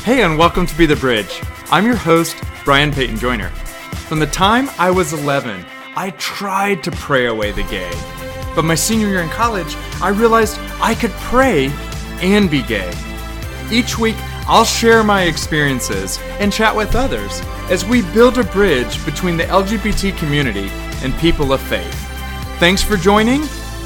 Hey, and welcome to Be the Bridge. I'm your host, Brian Peyton Joyner. From the time I was 11, I tried to pray away the gay. But my senior year in college, I realized I could pray and be gay. Each week, I'll share my experiences and chat with others as we build a bridge between the LGBT community and people of faith. Thanks for joining,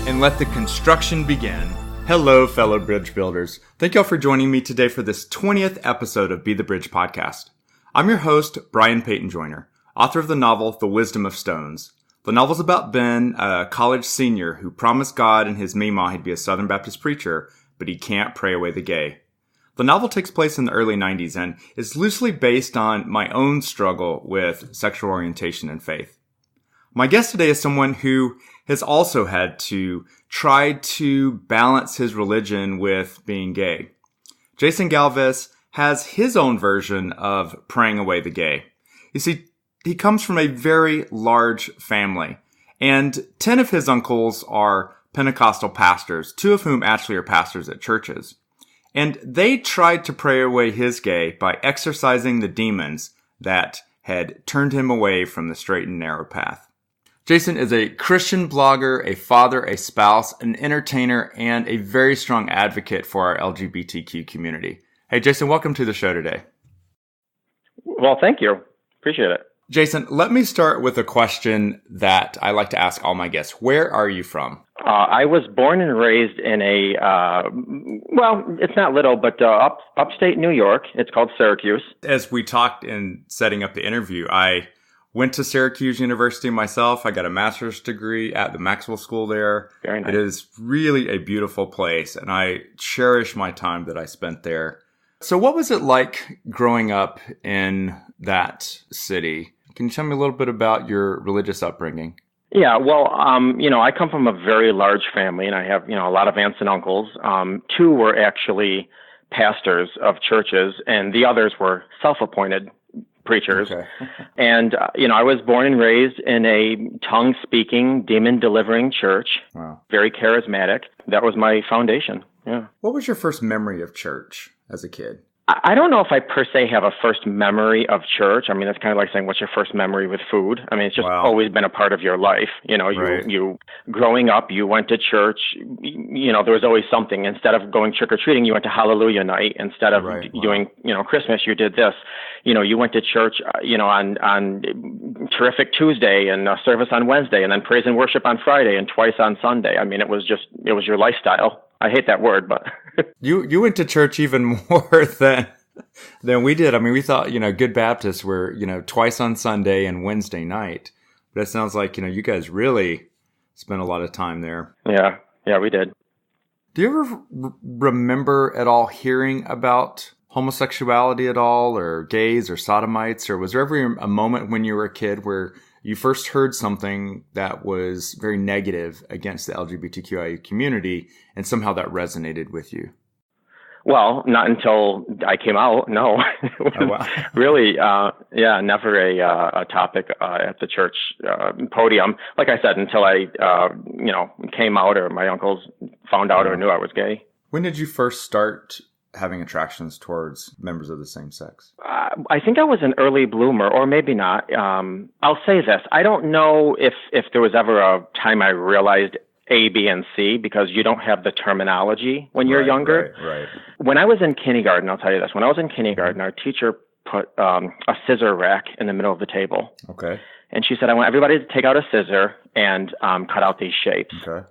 and let the construction begin. Hello, fellow bridge builders. Thank y'all for joining me today for this 20th episode of Be the Bridge podcast. I'm your host, Brian Peyton Joyner, author of the novel The Wisdom of Stones. The novel's about Ben, a college senior who promised God and his Meemaw he'd be a Southern Baptist preacher, but he can't pray away the gay. The novel takes place in the early 90s and is loosely based on my own struggle with sexual orientation and faith. My guest today is someone who has also had to try to balance his religion with being gay. Jason Galvez has his own version of praying away the gay. You see, he comes from a very large family, and 10 of his uncles are Pentecostal pastors, 2 of whom actually are pastors at churches. And they tried to pray away his gay by exorcising the demons that had turned him away from the straight and narrow path. Jason is a Christian blogger, a father, a spouse, an entertainer, and a very strong advocate for our LGBTQ community. Hey, Jason, welcome to the show today. Well, thank you. Appreciate it. Jason, let me start with a question that I like to ask all my guests. Where are you from? I was born and raised in a, well, it's not little, but upstate New York. It's called Syracuse. As we talked in setting up the interview, I went to Syracuse University myself. I got a master's degree at the Maxwell School there. Very nice. It is really a beautiful place, and I cherish my time that I spent there. So what was it like growing up in that city? Can you tell me a little bit about your religious upbringing? Yeah, well, I come from a very large family, and I have, a lot of aunts and uncles. 2 were actually pastors of churches, and the others were self-appointed preachers. Okay. And, I was born and raised in a tongue-speaking, demon-delivering church. Wow. Very charismatic. That was my foundation. Yeah. What was your first memory of church as a kid? I don't know if I per se have a first memory of church. I mean, that's kind of like saying, what's your first memory with food? I mean, it's just always been a part of your life. Right. You growing up, you went to church, there was always something. Instead of going trick-or-treating, you went to Hallelujah night. Instead of doing, Christmas, you did this. You went to church, on Terrific Tuesday and a service on Wednesday and then praise and worship on Friday and twice on Sunday. I mean, it was your lifestyle. I hate that word, but you went to church even more than we did. I mean, we thought, good Baptists were, twice on Sunday and Wednesday night. But it sounds like, you guys really spent a lot of time there. Yeah, we did. Do you ever remember at all hearing about homosexuality at all, or gays or sodomites? Or was there ever a moment when you were a kid where you first heard something that was very negative against the LGBTQIA community, and somehow that resonated with you? Well, not until I came out. No, Oh, wow. Really, never a topic at the church podium. Like I said, until I, came out or my uncles found out or knew I was gay. When did you first start having attractions towards members of the same sex? I think I was an early bloomer, or maybe not. I'll say this. I don't know if there was ever a time I realized A, B, and C, because you don't have the terminology when you're younger. Right. When I was in kindergarten, I'll tell you this. When I was in kindergarten, our teacher put a scissor rack in the middle of the table. Okay. And she said, I want everybody to take out a scissor and cut out these shapes. Okay.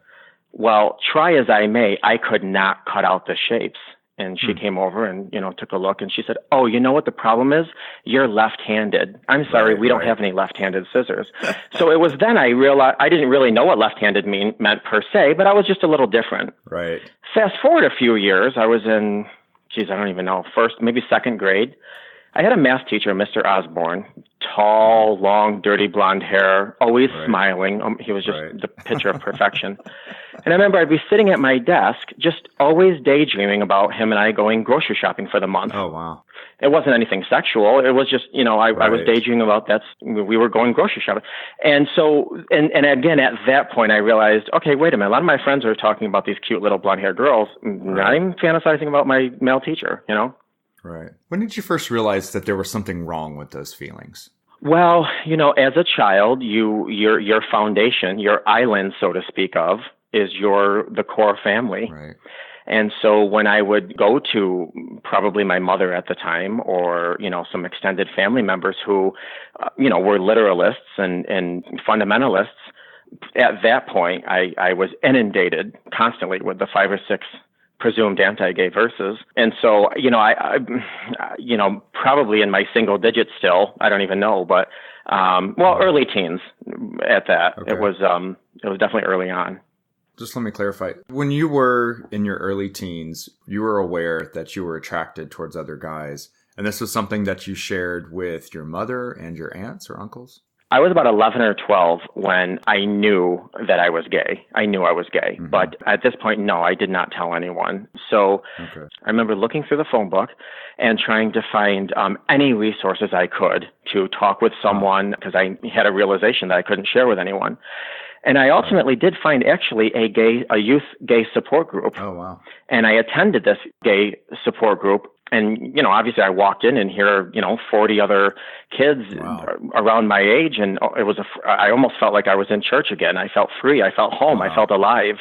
Well, try as I may, I could not cut out the shapes. And she came over and, took a look, and she said, oh, you know what the problem is? You're left-handed. I'm sorry, we don't have any left-handed scissors. So it was then I realized I didn't really know what left-handed meant per se, but I was just a little different. Right. Fast forward a few years, I was in, I don't even know, first, maybe second grade. I had a math teacher, Mr. Osborne, tall, long, dirty blonde hair, always smiling. He was just the picture of perfection. And I remember I'd be sitting at my desk, just always daydreaming about him and I going grocery shopping for the month. Oh, wow. It wasn't anything sexual. It was just, I was daydreaming about we were going grocery shopping. And so, and again, at that point, I realized, okay, wait a minute. A lot of my friends are talking about these cute little blonde haired girls. Not even fantasizing about my male teacher, Right. When did you first realize that there was something wrong with those feelings? Well, as a child, your foundation, your island, so to speak of, is the core family. Right. And so when I would go to probably my mother at the time or, some extended family members who, were literalists and fundamentalists, at that point, I was inundated constantly with the 5 or 6 presumed anti-gay verses. And so, I probably in my single digits still, I don't even know, but, early teens at that. Okay. It was definitely early on. Just let me clarify. When you were in your early teens, you were aware that you were attracted towards other guys. And this was something that you shared with your mother and your aunts or uncles? I was about 11 or 12 when I knew that I was gay. I knew I was gay. Mm-hmm. But at this point, no, I did not tell anyone. So I remember looking through the phone book and trying to find any resources I could to talk with someone because I had a realization that I couldn't share with anyone. And I ultimately did find actually a youth gay support group. Oh, wow. And I attended this gay support group. And, obviously I walked in and here, 40 other kids around my age. And I almost felt like I was in church again. I felt free. I felt home. I felt alive.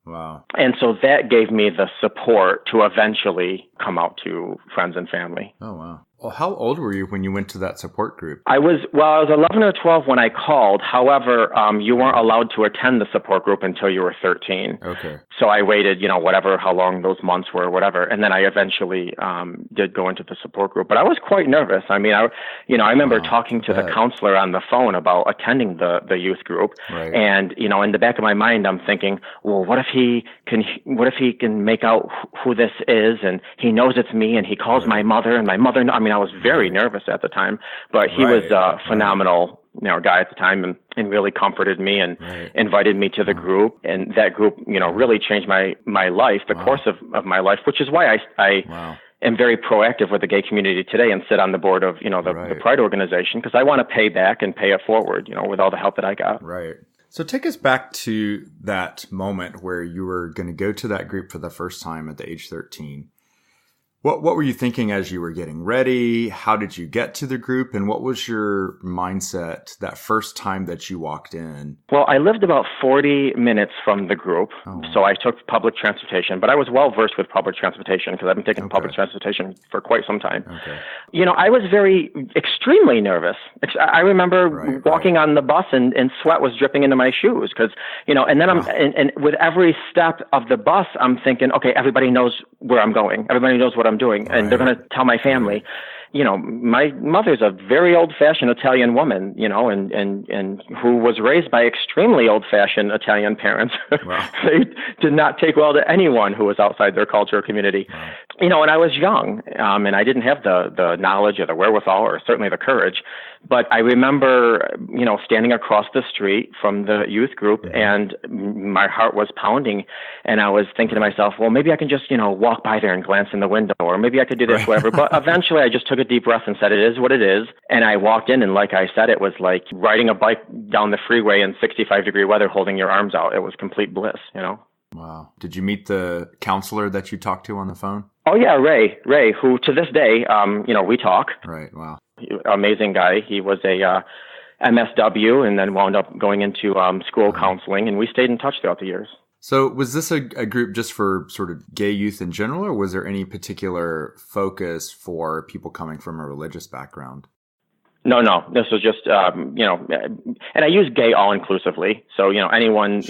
Wow. And so that gave me the support to eventually come out to friends and family. Oh, wow. Well, how old were you when you went to that support group? I was 11 or 12 when I called. However, you weren't allowed to attend the support group until you were 13. Okay. So I waited, how long those months were, whatever. And then I eventually did go into the support group. But I was quite nervous. I mean, I remember talking to the counselor on the phone about attending the youth group. Right. And, in the back of my mind, I'm thinking, well, what if he can make out who this is and he knows it's me and he calls my mother and my mother, I was very nervous at the time, but he was a phenomenal, guy at the time and really comforted me and invited me to the group. And that group, really changed my life, the course of my life, which is why I am very proactive with the gay community today and sit on the board of, the Pride organization, because I want to pay back and pay it forward, with all the help that I got. Right. So take us back to that moment where you were going to go to that group for the first time at the age 13. What were you thinking as you were getting ready? How did you get to the group? And what was your mindset that first time that you walked in? Well, I lived about 40 minutes from the group, so I took public transportation. But I was well versed with public transportation because I've been taking public transportation for quite some time. Okay. I was extremely nervous. I remember walking on the bus and sweat was dripping into my shoes because, and then and with every step of the bus, I'm thinking, okay, everybody knows where I'm going. Everybody knows what I'm doing, and they're going to tell my family. My mother's a very old-fashioned Italian woman, and who was raised by extremely old-fashioned Italian parents. Wow. They did not take well to anyone who was outside their culture or community. Wow. And I was young, and I didn't have the knowledge or the wherewithal or certainly the courage. But I remember, standing across the street from the youth group, and my heart was pounding, and I was thinking to myself, well, maybe I can just, walk by there and glance in the window, or maybe I could do this, whatever. But eventually I just took a deep breath and said, it is what it is. And I walked in, and like I said, it was like riding a bike down the freeway in 65-degree weather, holding your arms out. It was complete bliss, Wow. Did you meet the counselor that you talked to on the phone? Oh, yeah, Ray, who to this day, we talk. Right, wow. Amazing guy. He was a MSW and then wound up going into school counseling, and we stayed in touch throughout the years. So was this a group just for sort of gay youth in general, or was there any particular focus for people coming from a religious background? No. This was just, and I use gay all-inclusively. So, anyone,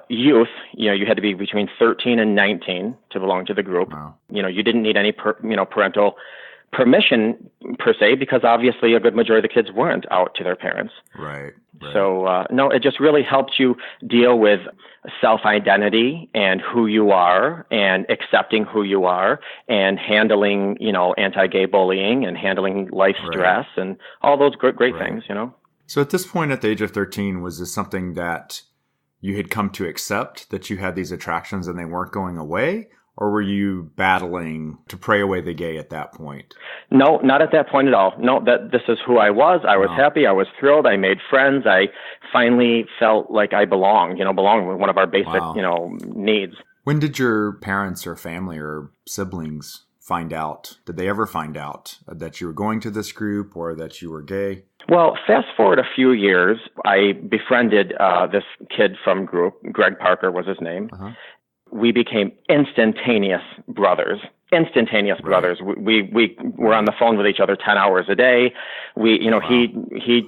youth, you had to be between 13 and 19 to belong to the group. Wow. You didn't need any, parental permission per se, because obviously a good majority of the kids weren't out to their parents. Right. So, no, it just really helped you deal with self-identity and who you are and accepting who you are and handling, anti-gay bullying and handling life stress and all those great things, So at this point at the age of 13, was this something that you had come to accept, that you had these attractions and they weren't going away? Or were you battling to pray away the gay at that point? No, not at that point at all. No, this is who I was. I was happy. I was thrilled. I made friends. I finally felt like I belonged, belonging was one of our basic, needs. When did your parents or family or siblings find out? Did they ever find out that you were going to this group or that you were gay? Well, fast forward a few years, I befriended this kid from group. Greg Parker was his name. Uh-huh. We became instantaneous brothers. Brothers. We were on the phone with each other 10 hours a day. He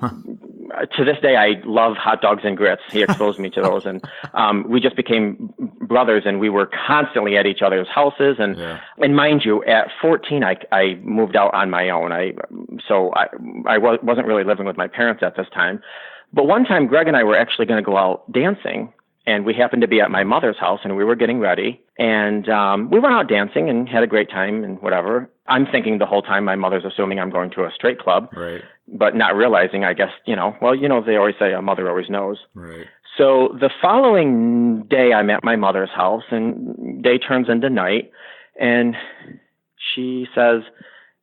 to this day, I love hot dogs and grits. He exposed me to those, and we just became brothers, and we were constantly at each other's houses. And mind you, at 14, I moved out on my own. I wasn't really living with my parents at this time. But one time, Greg and I were actually going to go out dancing. And we happened to be at my mother's house, and we were getting ready. And we went out dancing and had a great time and whatever. I'm thinking the whole time my mother's assuming I'm going to a straight club, right? But not realizing, I guess, they always say a mother always knows. Right. So the following day, I'm at my mother's house, and day turns into night. And she says,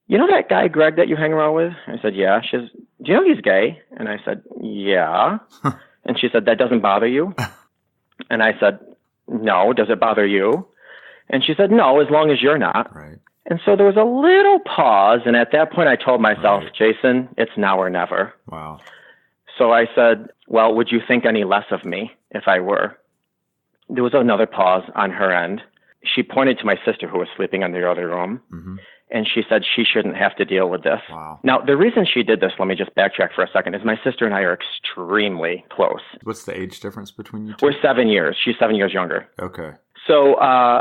"You know that guy, Greg, that you hang around with?" I said, "Yeah." She says, "Do you know he's gay?" And I said, "Yeah." And she said, "That doesn't bother you?" And I said, "No, does it bother you?" And she said, "No, as long as you're not." Right. And so there was a little pause. And at that point, I told myself, right, "Jason, it's now or never." Wow. So I said, "Well, would you think any less of me if I were?" There was another pause on her end. She pointed to my sister who was sleeping in the other room. Mm-hmm. And she said she shouldn't have to deal with this. Wow. Now, the reason she did this, let me just backtrack for a second, is my sister and I are extremely close. What's the age difference between you two? We're 7 years. She's 7 years younger. Okay. So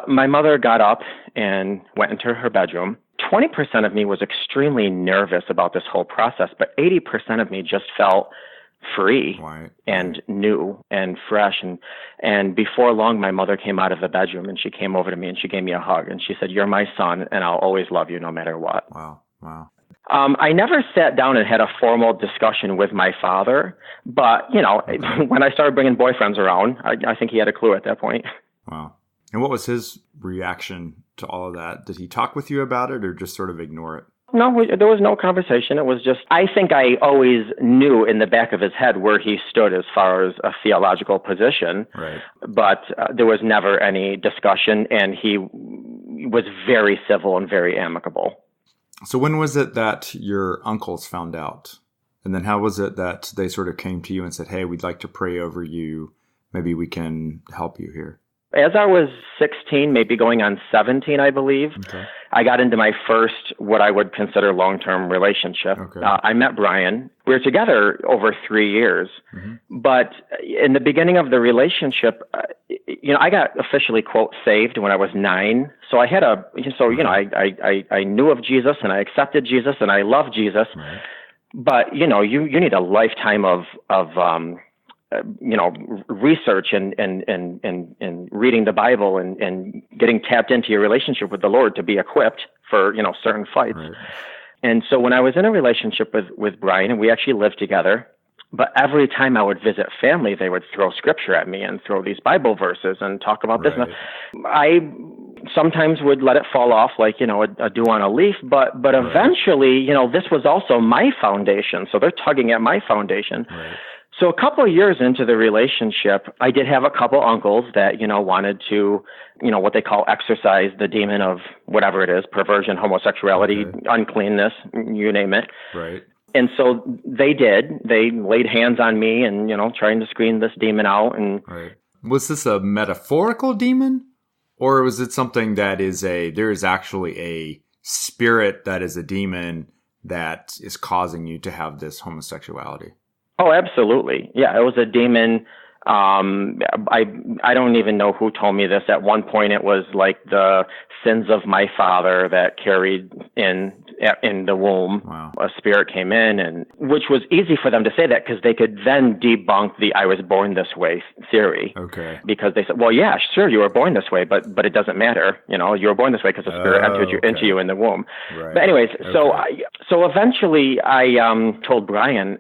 my mother got up and went into her bedroom. 20% of me was extremely nervous about this whole process, but 80% of me just felt free, right, and new and fresh. And before long, my mother came out of the bedroom and she came over to me and she gave me a hug and she said, "You're my son and I'll always love you no matter what." Wow. Wow. I never sat down and had a formal discussion with my father, but, when I started bringing boyfriends around, I think he had a clue at that point. Wow. And what was his reaction to all of that? Did he talk with you about it or just sort of ignore it? No, there was no conversation. It was just, I think I always knew in the back of his head where he stood as far as a theological position, right, but there was never any discussion, and he was very civil and very amicable. So when was it that your uncles found out? And then how was it that they sort of came to you and said, "Hey, we'd like to pray over you. Maybe we can help you here"? As I was 16, maybe going on 17, I believe, okay, I got into my first, what I would consider long-term relationship. Okay. I met Brian. We were together over 3 years. Mm-hmm. But in the beginning of the relationship, I got officially, quote, saved when I was 9. So I had I knew of Jesus and I accepted Jesus and I love Jesus. Right. But, you need a lifetime of research and reading the Bible and getting tapped into your relationship with the Lord to be equipped for, certain fights. Right. And so when I was in a relationship with Brian, and we actually lived together, but every time I would visit family, they would throw scripture at me and throw these Bible verses and talk about this. Right. I sometimes would let it fall off like, a dew on a leaf, but eventually, this was also my foundation. So they're tugging at my foundation. Right. So a couple of years into the relationship, I did have a couple uncles that, wanted to, what they call exorcise the demon of whatever it is, perversion, homosexuality, okay, uncleanness, you name it. Right. And so they did. They laid hands on me and, trying to screen this demon out. And right. Was this a metaphorical demon? Or was it something that there is actually a spirit that is a demon that is causing you to have this homosexuality? Oh, absolutely. Yeah, it was a demon. I don't even know who told me this. At one point, it was like the sins of my father that carried in the womb. Wow. A spirit came in, and which was easy for them to say that because they could then debunk the "I was born this way" theory. Okay. Because they said, "Well, yeah, sure, you were born this way, but it doesn't matter. You were born this way because the spirit entered into you in the womb." Right. But anyways, okay. So eventually I told Brian,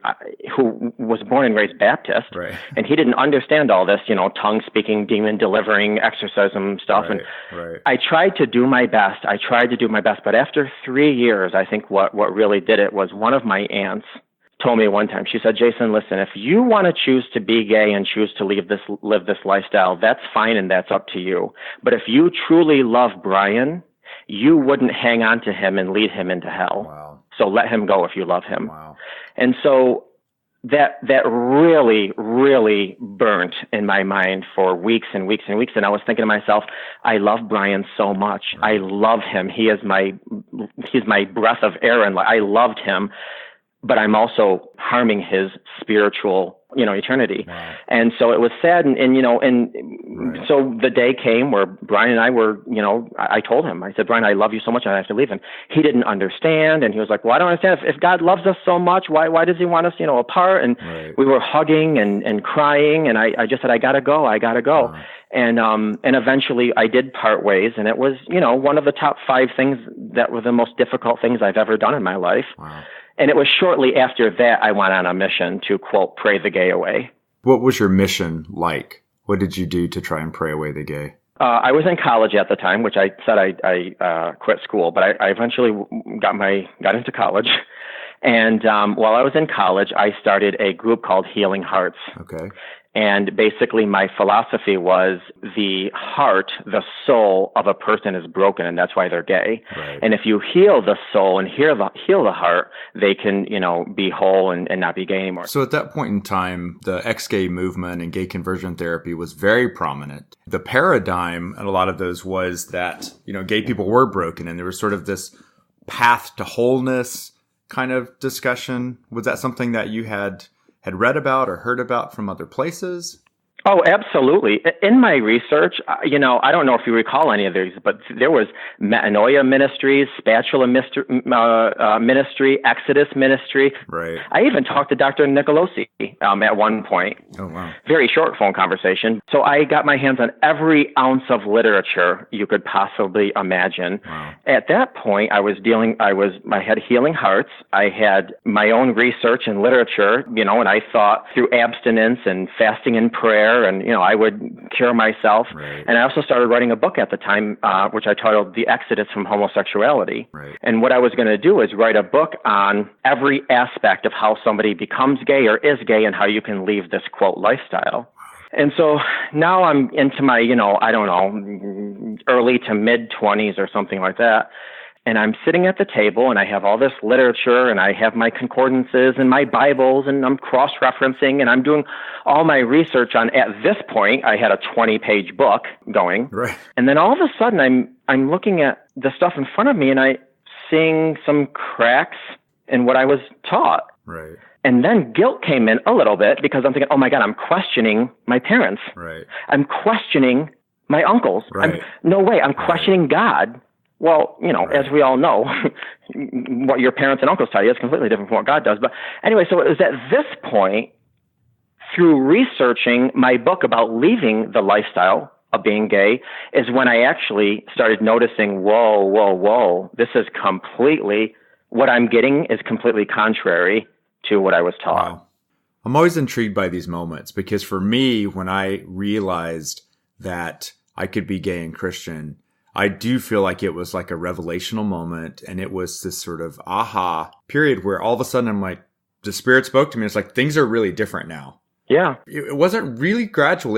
who was born and raised Baptist, right, and he didn't understand all this, tongue speaking, demon delivering, exorcism stuff. Right. And right. I tried to do my best. But after 3 years, I think what really did it was one of my aunts told me one time, she said, "Jason, listen, if you want to choose to be gay and choose to live this lifestyle, that's fine and that's up to you. But if you truly love Brian you wouldn't hang on to him and lead him into hell. Wow. So let him go if you love him. Wow. And so that really, really burnt in my mind for weeks and weeks and weeks. And I was thinking to myself, I love Brian so much. Right. I love him. He's my breath of air, and I loved him, but I'm also harming his spiritual, eternity. Wow. And so it was sad. And Right. so the day came where Brian and I were, I told him, I said, Brian, I love you so much, I have to leave. And he didn't understand. And he was like, well, I don't understand. If God loves us so much, why does he want us, apart? And Right. we were hugging and crying. And I just said, I gotta go. Wow. And eventually I did part ways. And it was, one of the top 5 things that were the most difficult things I've ever done in my life. Wow. And it was shortly after that I went on a mission to, quote, pray the gay away. What was your mission like? What did you do to try and pray away the gay? I was in college at the time, which I said I quit school, but I eventually got into college. And while I was in college, I started a group called Healing Hearts. Okay. And basically my philosophy was the heart, the soul of a person is broken, and that's why they're gay. Right. And if you heal the soul and heal the heart, they can, be whole and not be gay anymore. So at that point in time, the ex-gay movement and gay conversion therapy was very prominent. The paradigm at a lot of those was that, gay people were broken, and there was sort of this path to wholeness kind of discussion. Was that something that you had read about or heard about from other places? Oh, absolutely. In my research, I don't know if you recall any of these, but there was Metanoia Ministries, Spatula Ministry, Exodus Ministry. Right. I even talked to Dr. Nicolosi at one point. Oh, wow. Very short phone conversation. So I got my hands on every ounce of literature you could possibly imagine. Wow. At that point, I had Healing Hearts. I had my own research and literature, and I thought through abstinence and fasting and prayer, and I would cure myself. Right. And I also started writing a book at the time, which I titled The Exodus from Homosexuality. Right. And what I was going to do is write a book on every aspect of how somebody becomes gay or is gay, and how you can leave this, quote, lifestyle. And so now I'm into my, early to mid 20s or something like that. And I'm sitting at the table, and I have all this literature, and I have my concordances and my Bibles, and I'm cross-referencing, and I'm doing all my research on, at this point, I had a 20-page book going. Right. And then all of a sudden, I'm looking at the stuff in front of me, and I'm seeing some cracks in what I was taught. Right. And then guilt came in a little bit, because I'm thinking, oh my God, I'm questioning my parents. Right. I'm questioning my uncles. Right. I'm questioning God. Well, Right. As we all know, what your parents and uncles tell you is completely different from what God does. But anyway, so it was at this point, through researching my book about leaving the lifestyle of being gay, is when I actually started noticing, whoa, this is what I'm getting is completely contrary to what I was taught. Wow. I'm always intrigued by these moments, because for me, when I realized that I could be gay and Christian, I do feel like it was like a revelational moment, and it was this sort of aha period where all of a sudden I'm like, the Spirit spoke to me. It's like, things are really different now. Yeah. It wasn't really gradual.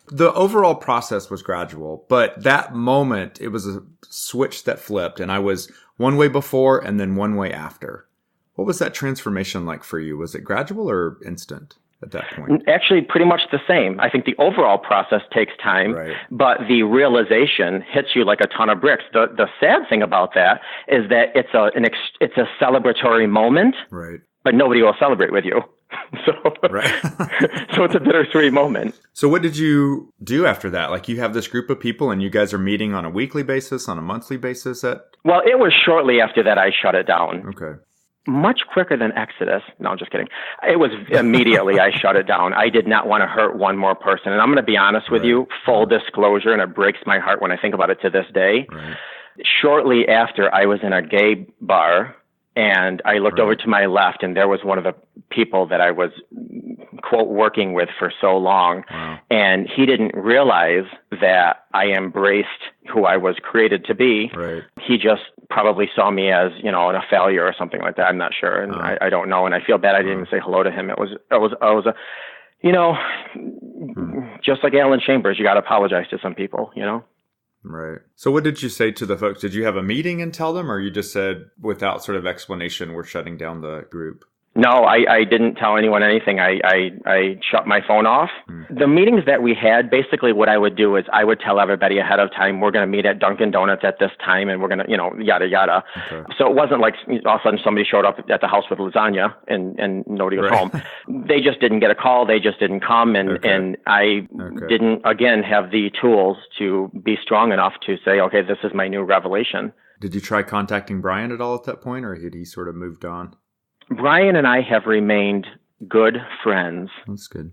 The overall process was gradual, but that moment, it was a switch that flipped, and I was one way before and then one way after. What was that transformation like for you? Was it gradual or instant at that point? Actually, pretty much the same. I think the overall process takes time, Right. But the realization hits you like a ton of bricks. The sad thing about that is that it's a celebratory moment, Right. but nobody will celebrate with you. So, Right. So it's a bittersweet moment. So what did you do after that? Like, you have this group of people and you guys are meeting on a weekly basis, on a monthly basis Well, it was shortly after that I shut it down. Okay. Much quicker than Exodus. No, I'm just kidding. It was immediately I shut it down. I did not want to hurt one more person. And I'm going to be honest with you, full disclosure, and it breaks my heart when I think about it to this day. Right. Shortly after, I was in a gay bar, and I looked over to my left, and there was one of the people that I was, quote, working with for so long. Wow. And he didn't realize that I embraced who I was created to be. Right. He just probably saw me as, a failure or something like that. I'm not sure. And I don't know. And I feel bad I didn't even say hello to him. It was just like Alan Chambers, you got to apologize to some people, Right. So what did you say to the folks? Did you have a meeting and tell them, or you just said without sort of explanation, we're shutting down the group? No, I didn't tell anyone anything. I shut my phone off. The meetings that we had, basically what I would do is I would tell everybody ahead of time, we're going to meet at Dunkin' Donuts at this time, and we're going to, yada, yada. Okay. So it wasn't like all of a sudden somebody showed up at the house with lasagna and nobody was home. They just didn't get a call. They just didn't come. And I didn't, again, have the tools to be strong enough to say, okay, this is my new revelation. Did you try contacting Brian at all at that point, or had he sort of moved on? Brian and I have remained good friends. That's good.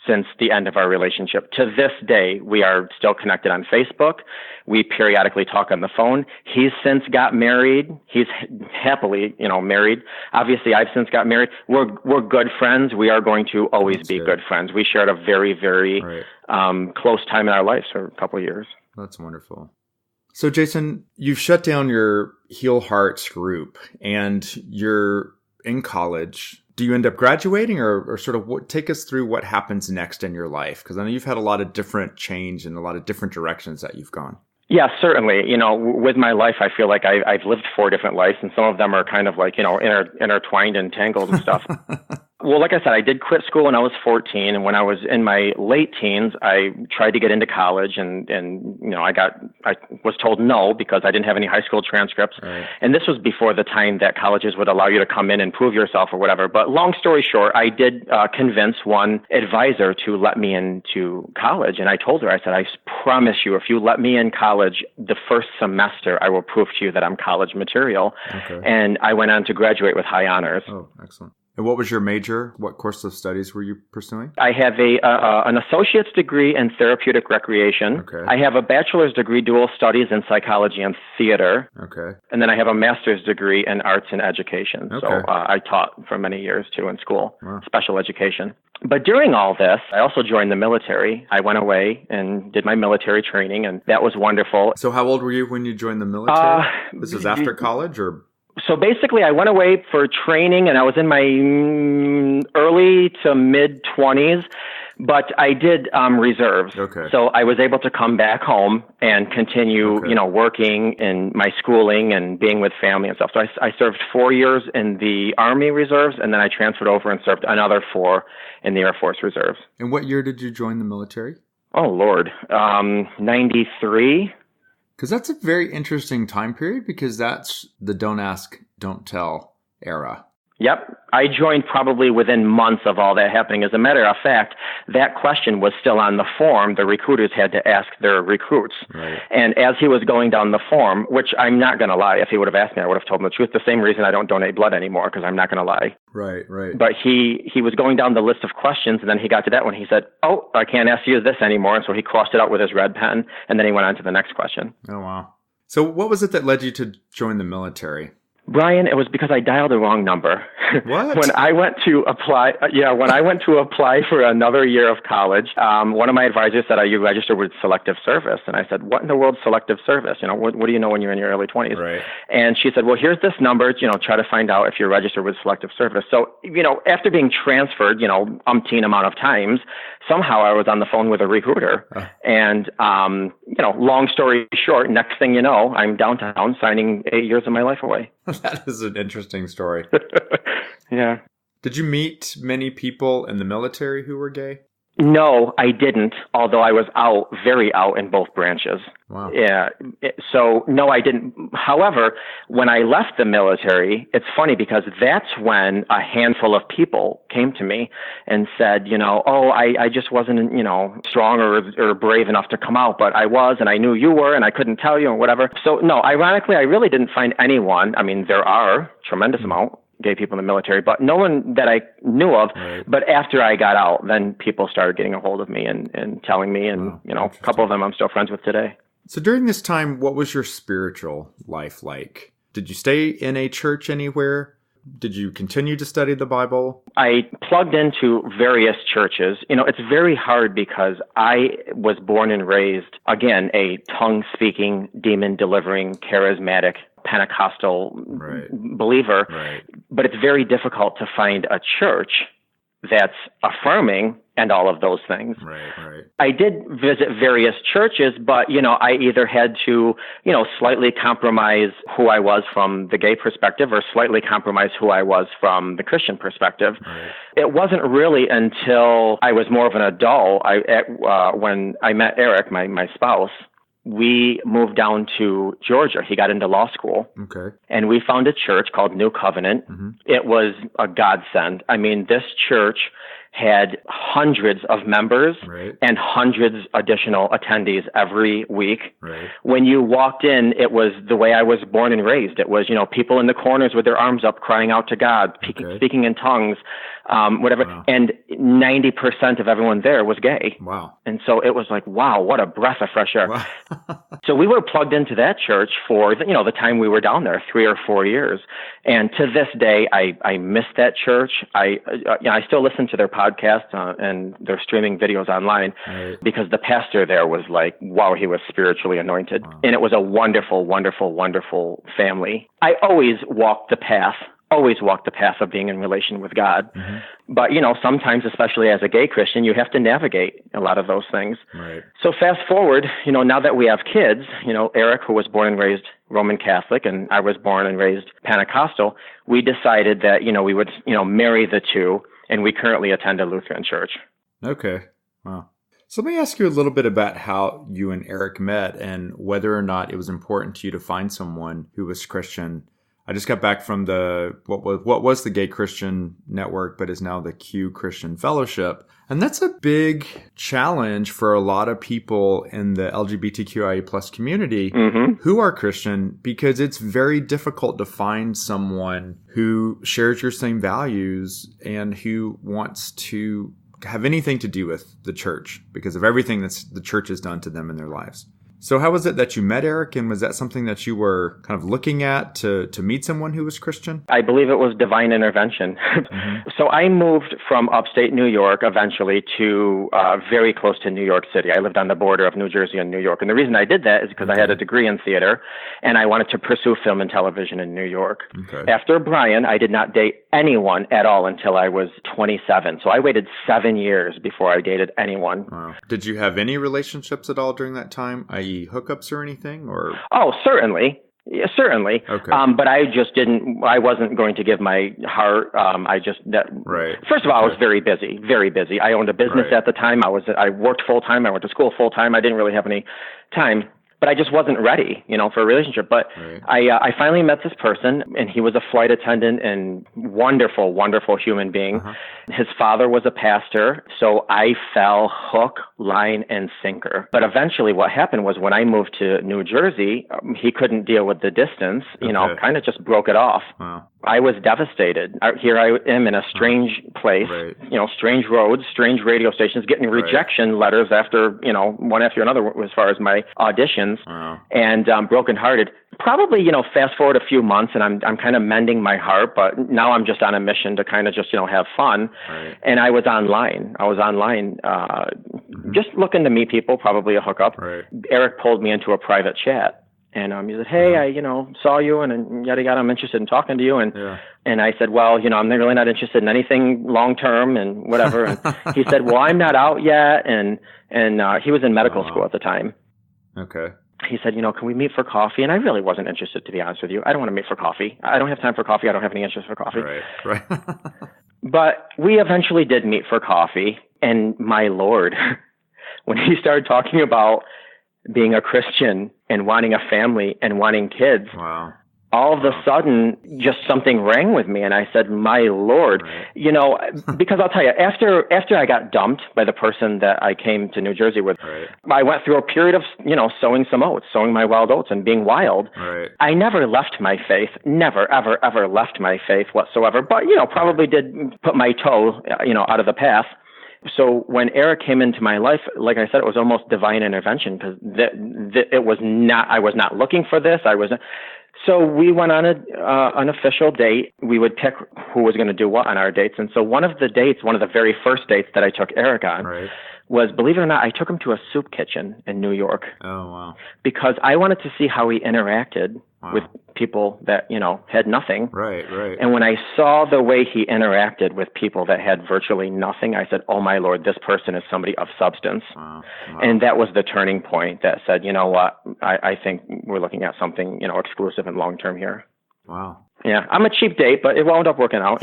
Since the end of our relationship. To this day, we are still connected on Facebook. We periodically talk on the phone. He's since got married. He's happily, married. Obviously, I've since got married. We're good friends. We are going to always be good friends. We shared a very, very close time in our lives for a couple of years. That's wonderful. So, Jason, you've shut down your Heal Hearts group, and you're in college. Do you end up graduating, or sort of take us through what happens next in your life? Because I know you've had a lot of different change and a lot of different directions that you've gone. Yeah, certainly. With my life, I feel like I've lived 4 different lives, and some of them are kind of like, intertwined and tangled and stuff. Well, like I said, I did quit school when I was 14, and when I was in my late teens, I tried to get into college, and I was told no because I didn't have any high school transcripts. Right. And this was before the time that colleges would allow you to come in and prove yourself or whatever. But long story short, I did convince one advisor to let me into college, and I told her, I said, I promise you, if you let me in college the first semester, I will prove to you that I'm college material. Okay. And I went on to graduate with high honors. Oh, excellent. And what was your major? What course of studies were you pursuing? I have an associate's degree in therapeutic recreation. Okay. I have a bachelor's degree, dual studies in psychology and theater. Okay. And then I have a master's degree in arts and education. Okay. So I taught for many years too in school, special education. But during all this, I also joined the military. I went away and did my military training, and that was wonderful. So how old were you when you joined the military? This was after college, or? So basically, I went away for training, and I was in my early to mid-20s, but I did reserves. Okay. So I was able to come back home and continue, working in my schooling and being with family and stuff. So I served 4 years in the Army Reserves, and then I transferred over and served another 4 in the Air Force Reserves. And what year did you join the military? Oh, Lord. 93. Because that's a very interesting time period, because that's the don't ask, don't tell era. Yep. I joined probably within months of all that happening. As a matter of fact, that question was still on the form the recruiters had to ask their recruits. Right. And as he was going down the form, which I'm not going to lie, if he would have asked me, I would have told him the truth. The same reason I don't donate blood anymore, because I'm not going to lie. Right, right. But he was going down the list of questions, and then he got to that one. He said, oh, I can't ask you this anymore. And so he crossed it out with his red pen, and then he went on to the next question. Oh, wow. So what was it that led you to join the military? Brian, it was because I dialed the wrong number. What? When I went to apply for another year of college, one of my advisors said, are you registered with Selective Service? And I said, what in the world Selective Service? What do you know when you're in your early 20s? Right. And she said, well, here's this number, try to find out if you're registered with Selective Service. So, after being transferred, umpteen amount of times, somehow I was on the phone with a recruiter. And, long story short, next thing you know, I'm downtown signing 8 years of my life away. That is an interesting story. Yeah. Did you meet many people in the military who were gay? No, I didn't, although I was very out in both branches. Wow. Yeah. So, no, I didn't. However, when I left the military, it's funny because that's when a handful of people came to me and said, I just wasn't, strong or brave enough to come out, but I was, and I knew you were, and I couldn't tell you, or whatever. So, no, ironically, I really didn't find anyone. I mean, there are tremendous amount gay people in the military, but no one that I knew of. Right. But after I got out, then people started getting a hold of me and telling me, and a couple of them I'm still friends with today. So during this time, what was your spiritual life like? Did you stay in a church anywhere? Did you continue to study the Bible? I plugged into various churches. It's very hard because I was born and raised, again, a tongue-speaking, demon-delivering, charismatic Pentecostal believer. Right. But it's very difficult to find a church that's affirming and all of those things. Right. I did visit various churches, but, I either had to, slightly compromise who I was from the gay perspective or slightly compromise who I was from the Christian perspective. Right. It wasn't really until I was more of an adult, when I met Eric, my spouse. We moved down to Georgia. He got into law school. Okay. And we found a church called New Covenant. Mm-hmm. It was a godsend. I mean, this church had hundreds of members and hundreds additional attendees every week. Right. When you walked in, it was the way I was born and raised. It was, people in the corners with their arms up crying out to God, speaking in tongues, whatever. Wow. And 90% of everyone there was gay. Wow. And so it was like, wow, what a breath of fresh air. Wow. So we were plugged into that church for, the time we were down there, 3 or 4 years. And to this day, I miss that church. I still listen to their podcasts and their streaming videos online because the pastor there was like, wow, he was spiritually anointed. Wow. And it was a wonderful, wonderful, wonderful family. I always walked the path of being in relation with God. Mm-hmm. But, sometimes, especially as a gay Christian, you have to navigate a lot of those things. Right. So fast forward, now that we have kids, Eric, who was born and raised Roman Catholic, and I was born and raised Pentecostal, we decided that, we would, marry the two, and we currently attend a Lutheran church. Okay. Wow. So let me ask you a little bit about how you and Eric met and whether or not it was important to you to find someone who was Christian. I just got back from what was the Gay Christian Network, but is now the Q Christian Fellowship. And that's a big challenge for a lot of people in the LGBTQIA plus community who are Christian, because it's very difficult to find someone who shares your same values and who wants to have anything to do with the church because of everything that the church has done to them in their lives. So how was it that you met Eric, and was that something that you were kind of looking at to meet someone who was Christian? I believe it was divine intervention. Mm-hmm. So I moved from upstate New York eventually to very close to New York City. I lived on the border of New Jersey and New York. And the reason I did that is because I had a degree in theater, and I wanted to pursue film and television in New York. Okay. After Brian, I did not date anyone at all until I was 27. So I waited 7 years before I dated anyone. Wow. Did you have any relationships at all during that time, i.e. hookups or anything? Or certainly. Yeah, certainly. Okay. But I wasn't going to give my heart. First of all, I was very busy. I owned a business at the time. I worked full time. I went to school full time. I didn't really have any time. But I just wasn't ready, for a relationship. But I finally met this person, and he was a flight attendant and wonderful, wonderful human being. Uh-huh. His father was a pastor, so I fell hook, line, and sinker. But eventually what happened was when I moved to New Jersey, he couldn't deal with the distance, kind of just broke it off. Wow. I was devastated. Here I am in a strange place, strange roads, strange radio stations, getting rejection letters after, one after another as far as my auditions, and brokenhearted. Probably, fast forward a few months, and I'm kind of mending my heart, but now I'm just on a mission to kind of just, have fun. Right. And I was online, just looking to meet people, probably a hookup. Right. Eric pulled me into a private chat. And he said, hey, I saw you and yada yada. I'm interested in talking to you. And I said, well, I'm really not interested in anything long term and whatever. And he said, well, I'm not out yet. And he was in medical school at the time. Okay. He said, can we meet for coffee? And I really wasn't interested, to be honest with you. I don't want to meet for coffee. I don't have time for coffee. I don't have any interest for coffee. Right. But we eventually did meet for coffee. And my Lord, when he started talking about being a Christian and wanting a family and wanting kids, all of a sudden, just something rang with me. And I said, my Lord, because I'll tell you, after I got dumped by the person that I came to New Jersey with, I went through a period of, sowing some oats, sowing my wild oats and being wild. Right. I never left my faith, never, ever, ever left my faith whatsoever. But, probably did put my toe, out of the path. So when Eric came into my life, like I said, it was almost divine intervention because it was not. I was not looking for this. So we went on an official date. We would pick who was going to do what on our dates. And so one of the very first dates that I took Eric on was, believe it or not, I took him to a soup kitchen in New York. Oh, wow. Because I wanted to see how he interacted with people that, had nothing. Right. And when I saw the way he interacted with people that had virtually nothing, I said, oh, my Lord, this person is somebody of substance. Wow. And that was the turning point that said, you know what, I think we're looking at something, exclusive and long-term here. Wow. Yeah, I'm a cheap date, but it wound up working out,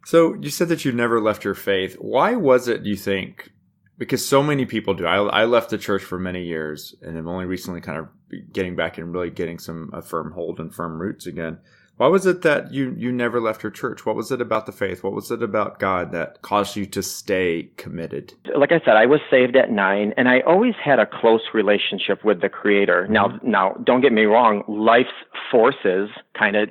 So you said that you never left your faith. Why was it, do you think? Because so many people do. I left the church for many years, and I'm only recently kind of getting back and really getting a firm hold and firm roots again. Why was it that you never left your church? What was it about the faith? What was it about God that caused you to stay committed? Like I said, I was saved at 9, and I always had a close relationship with the Creator. Mm-hmm. Now, don't get me wrong. Life's forces kind of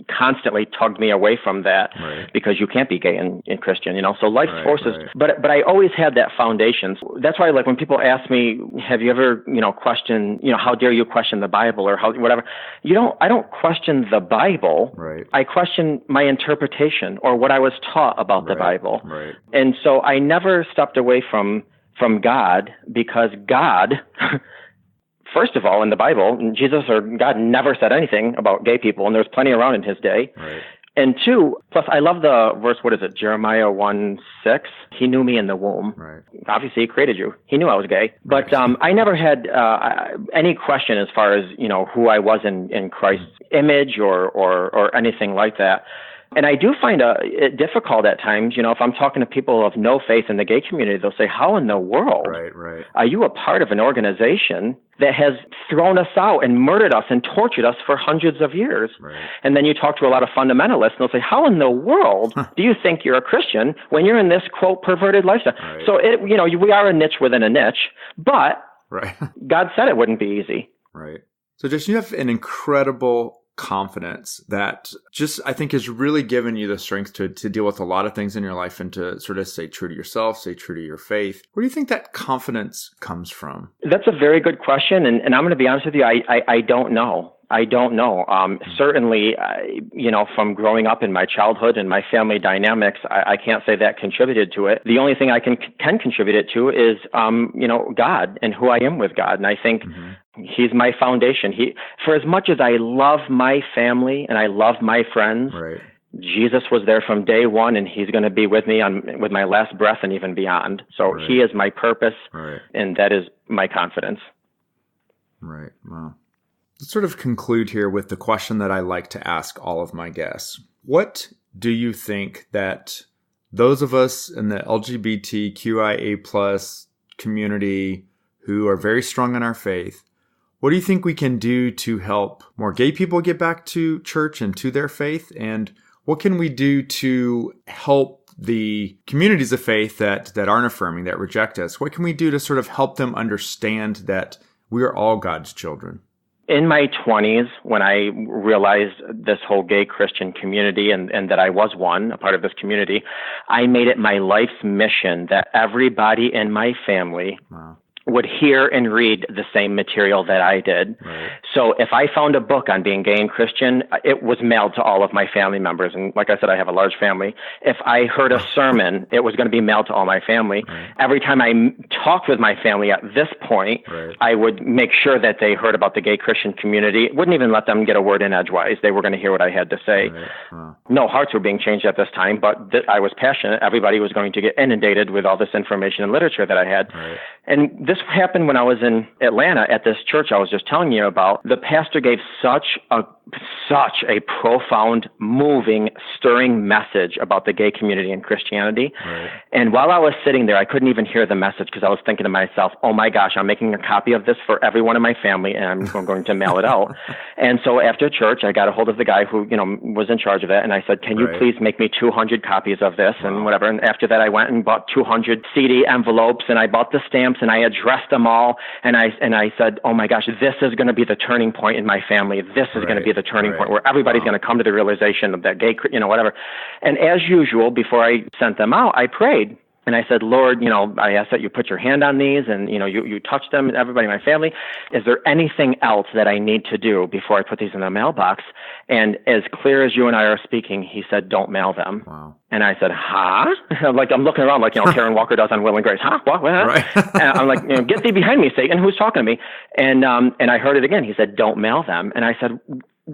constantly tugged me away from that, because you can't be gay and Christian, so life's forces. Right. But I always had that foundation. That's why, like, when people ask me, have you ever, questioned, how dare you question the Bible or how, whatever, I don't question the Bible. Right. I question my interpretation or what I was taught about the Bible. Right. And so I never stepped away from God, because God, first of all, in the Bible, Jesus or God never said anything about gay people, and there was plenty around in his day. Right. And 2, plus I love the verse, Jeremiah 1:6. He knew me in the womb. Right. Obviously, he created you. He knew I was gay. But I never had any question as far as, who I was in Christ's image or anything like that. And I do find it difficult at times, if I'm talking to people of no faith in the gay community, they'll say, how in the world are you a part of an organization that has thrown us out and murdered us and tortured us for hundreds of years? Right. And then you talk to a lot of fundamentalists, and they'll say, how in the world do you think you're a Christian when you're in this, quote, perverted lifestyle? Right. So, we are a niche within a niche, but God said it wouldn't be easy. Right. So just you have an incredible confidence that just, I think, has really given you the strength to deal with a lot of things in your life and to sort of stay true to yourself, stay true to your faith. Where do you think that confidence comes from? That's a very good question. And I'm going to be honest with you, I don't know. I don't know. Certainly, from growing up in my childhood and my family dynamics, I can't say that contributed to it. The only thing I can contribute it to is, God and who I am with God. And I think He's my foundation. For as much as I love my family and I love my friends, Jesus was there from day one, and He's going to be with me with my last breath and even beyond. So He is my purpose, and that is my confidence. Right. Wow. Let's sort of conclude here with the question that I like to ask all of my guests. What do you think that those of us in the LGBTQIA plus community who are very strong in our faith, what do you think we can do to help more gay people get back to church and to their faith? And what can we do to help the communities of faith that aren't affirming, that reject us? What can we do to sort of help them understand that we are all God's children? In my 20s, when I realized this whole gay Christian community and that I was a part of this community, I made it my life's mission that everybody in my family would hear and read the same material that I did. Right. So if I found a book on being gay and Christian, it was mailed to all of my family members. And like I said, I have a large family. If I heard a sermon, it was going to be mailed to all my family. Right. Every time I talked with my family at this point, right. I would make sure that they heard about the gay Christian community. Wouldn't even let them get a word in edgewise. They were going to hear what I had to say. Right. Wow. No hearts were being changed at this time, but I was passionate. Everybody was going to get inundated with all this information and literature that I had. Right. And this happened when I was in Atlanta at this church I was just telling you about. The pastor gave such a profound, moving, stirring message about the gay community and Christianity. Right. And while I was sitting there, I couldn't even hear the message because I was thinking to myself, oh my gosh, I'm making a copy of this for everyone in my family and I'm going to mail it out. And so after church, I got a hold of the guy who, was in charge of it. And I said, can you Right. please make me 200 copies of this and whatever. And after that, I went and bought 200 CD envelopes and I bought the stamps and I addressed them all. And I said, oh my gosh, this is going to be the turning point in my family. This is going to be the turning point where everybody's going to come to the realization of that gay, whatever. And as usual, before I sent them out, I prayed. And I said, Lord, I ask that you put your hand on these and, you touch them and everybody in my family. Is there anything else that I need to do before I put these in the mailbox? And as clear as you and I are speaking, he said, don't mail them. Wow. And I said, huh? I'm looking around like, Karen Walker does on Will and Grace. Huh? What? Right. And I'm like, get thee behind me, Satan. Who's talking to me? And I heard it again. He said, don't mail them. And I said,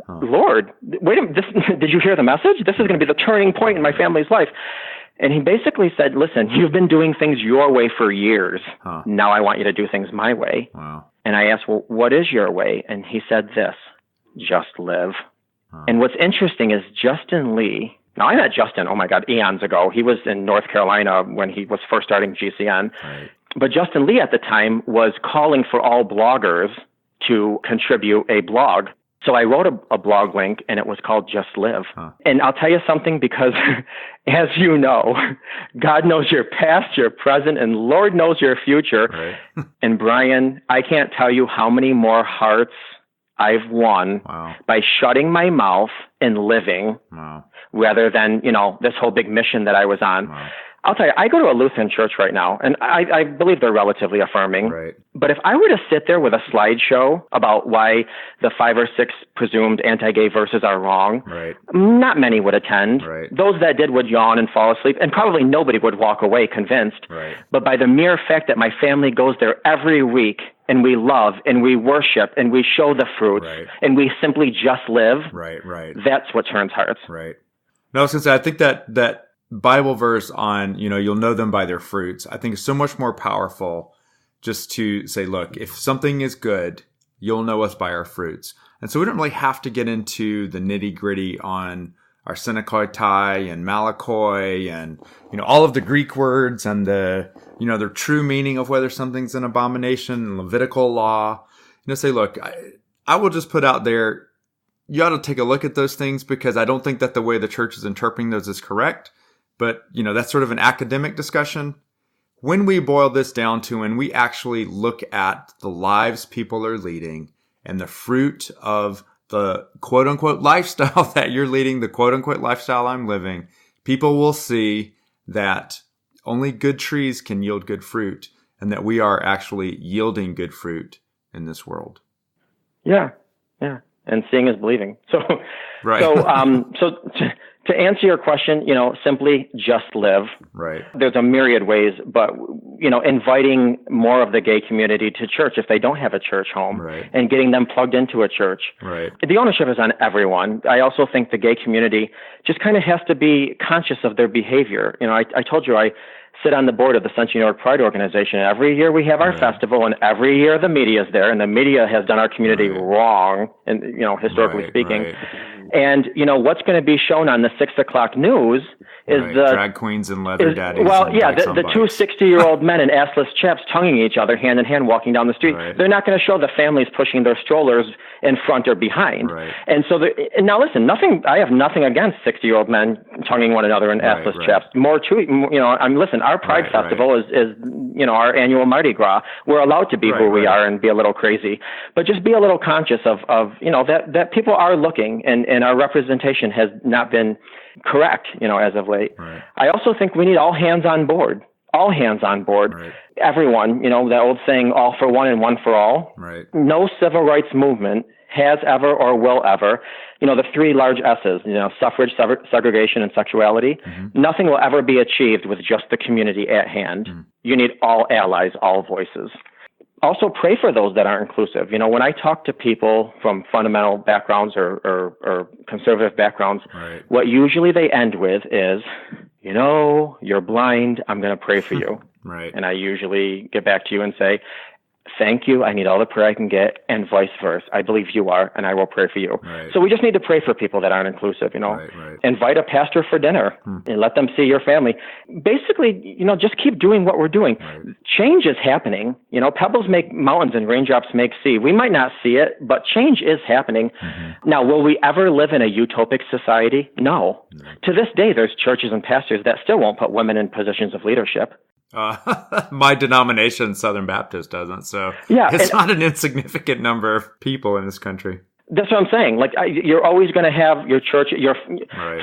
Lord, wait a minute. Did you hear the message? This is going to be the turning point in my family's life. And he basically said, listen, you've been doing things your way for years. Now I want you to do things my way. Wow. And I asked, well, what is your way? And he said this, just live. And what's interesting is Justin Lee. Now, I met Justin, oh my God, eons ago. He was in North Carolina when he was first starting GCN. Right. But Justin Lee at the time was calling for all bloggers to contribute a blog. So I wrote a blog link, and it was called Just Live. And I'll tell you something, because as you know, God knows your past, your present, and Lord knows your future. Right. And Brian, I can't tell you how many more hearts I've won by shutting my mouth and living rather than, this whole big mission that I was on. I'll tell you, I go to a Lutheran church right now, and I believe they're relatively affirming. Right. But if I were to sit there with a slideshow about why the 5 or 6 presumed anti-gay verses are wrong, not many would attend. Right. Those that did would yawn and fall asleep, and probably nobody would walk away convinced. Right. But by the mere fact that my family goes there every week, and we love, and we worship, and we show the fruits, and we simply just live, that's what turns hearts. Right. No, I was going to say, I think that Bible verse on, you'll know them by their fruits, I think is so much more powerful just to say, look, if something is good, you'll know us by our fruits. And so we don't really have to get into the nitty gritty on our Synecdoche and Malakoi and, all of the Greek words and the, their true meaning of whether something's an abomination and Levitical law. Say, look, I will just put out there, you ought to take a look at those things, because I don't think that the way the church is interpreting those is correct. But, that's sort of an academic discussion. When we boil this down to, and we actually look at the lives people are leading and the fruit of the quote unquote lifestyle that you're leading, the quote unquote lifestyle I'm living, people will see that only good trees can yield good fruit, and that we are actually yielding good fruit in this world. Yeah. And seeing is believing. So, right. So to answer your question, simply just live. Right. There's a myriad ways, but, inviting more of the gay community to church if they don't have a church home, and getting them plugged into a church. Right. The ownership is on everyone. I also think the gay community just kind of has to be conscious of their behavior. I told you I sit on the board of the Central New York Pride Organization. Every year we have our festival, and every year the media is there, and the media has done our community wrong, and historically speaking. Right. And what's going to be shown on the 6 o'clock news is the drag queens and leather daddies. Well, yeah, the 2 60-year-old men in assless chaps tonguing each other hand in hand walking down the street. Right. They're not going to show the families pushing their strollers in front or behind. Right. And so, now listen, I have nothing against 60-year-old men tonguing one another in assless chaps. More to it, listen, our Pride Festival is our annual Mardi Gras. We're allowed to be who we are and be a little crazy, but just be a little conscious of that people are looking, and our representation has not been correct, as of late. Right. I also think we need all hands on board. All hands on board. Right. Everyone, that old saying, all for one and one for all. Right. No civil rights movement has ever or will ever, the 3 large S's, suffrage, segregation, and sexuality. Mm-hmm. Nothing will ever be achieved with just the community at hand. Mm-hmm. You need all allies, all voices. Also, pray for those that aren't inclusive. When I talk to people from fundamental backgrounds or conservative backgrounds, what usually they end with is, you're blind, I'm going to pray for you. Right. And I usually get back to you and say, thank you, I need all the prayer I can get, and vice versa. I believe you are, and I will pray for you. Right. So we just need to pray for people that aren't inclusive, Right. Invite a pastor for dinner and let them see your family. Basically, just keep doing what we're doing. Right. Change is happening. Pebbles make mountains and raindrops make sea. We might not see it, but change is happening. Mm-hmm. Now, will we ever live in a utopic society? No. To this day, there's churches and pastors that still won't put women in positions of leadership. My denomination, Southern Baptist, doesn't. So it's not an insignificant number of people in this country. That's what I'm saying. Like, you're always going to have your church. Your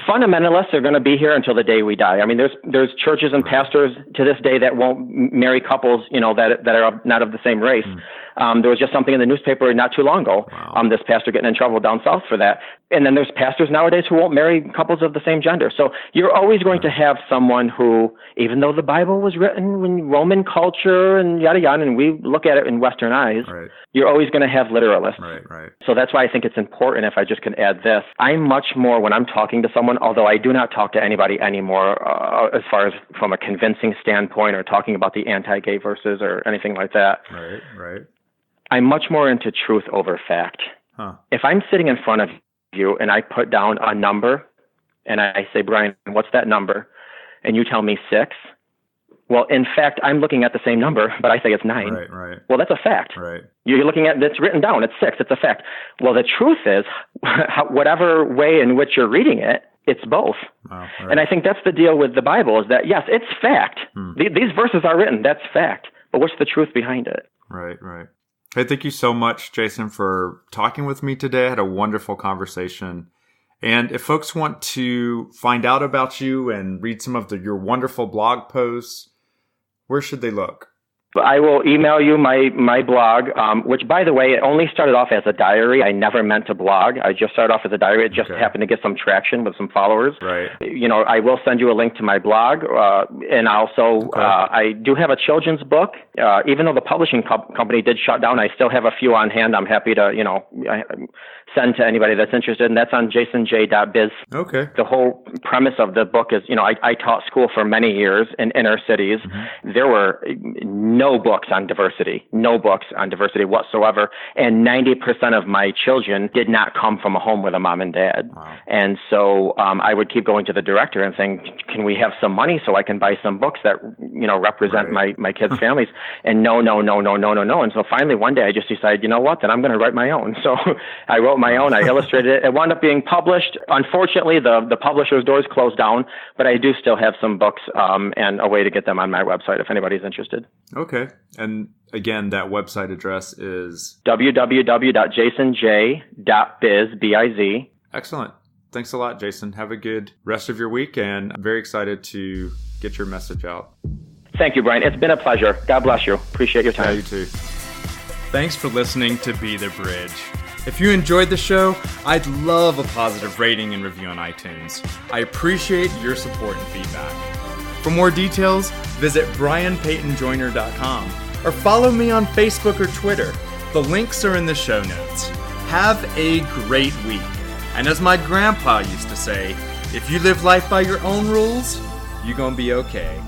fundamentalists are going to be here until the day we die. I mean, there's churches and pastors to this day that won't marry couples, that are not of the same race. There was just something in the newspaper not too long ago. This pastor getting in trouble down south for that. And then there's pastors nowadays who won't marry couples of the same gender. So you're always going to have someone who, even though the Bible was written in Roman culture and yada yada, and we look at it in Western eyes, you're always going to have literalists. Right. So that's why I think it's important, if I just can add this, I'm much more, when I'm talking to someone, although I do not talk to anybody anymore as far as from a convincing standpoint or talking about the anti-gay verses or anything like that. Right. I'm much more into truth over fact. If I'm sitting in front of you and I put down a number and I say, Brian, what's that number? And you tell me 6. Well, in fact, I'm looking at the same number, but I say it's 9. Right. Well, that's a fact. Right. You're looking at it's written down. It's 6. It's a fact. Well, the truth is, whatever way in which you're reading it, it's both. Wow. Right. And I think that's the deal with the Bible, is that, yes, it's fact. These verses are written. That's fact. But what's the truth behind it? Right. Hey, thank you so much, Jason, for talking with me today. I had a wonderful conversation. And if folks want to find out about you and read some of your wonderful blog posts, where should they look? I will email you my blog, which, by the way, it only started off as a diary. I never meant to blog. I just started off as a diary. It just happened to get some traction with some followers. Right. I will send you a link to my blog. And also, I do have a children's book. Even though the publishing company did shut down, I still have a few on hand. I'm happy to, send to anybody that's interested. And that's on jasonj.biz. Okay. The whole premise of the book is, I taught school for many years in inner cities. There were no books on diversity whatsoever. And 90% of my children did not come from a home with a mom and dad. Wow. And so I would keep going to the director and saying, can we have some money so I can buy some books that, represent my kids' families? And no. And so finally one day I just decided, you know what, then I'm going to write my own. So I wrote my own. I illustrated it. It wound up being published. Unfortunately, the publisher's doors closed down, but I do still have some books and a way to get them on my website if anybody's interested. Okay. And again, that website address is www.jasonj.biz, B-I-Z. Excellent. Thanks a lot, Jason. Have a good rest of your week, and I'm very excited to get your message out. Thank you, Brian. It's been a pleasure. God bless you. Appreciate your time. Yeah, you too. Thanks for listening to Be the Bridge. If you enjoyed the show, I'd love a positive rating and review on iTunes. I appreciate your support and feedback. For more details, visit brianpaytonjoyner.com or follow me on Facebook or Twitter. The links are in the show notes. Have a great week. And as my grandpa used to say, if you live life by your own rules, you're gonna be okay.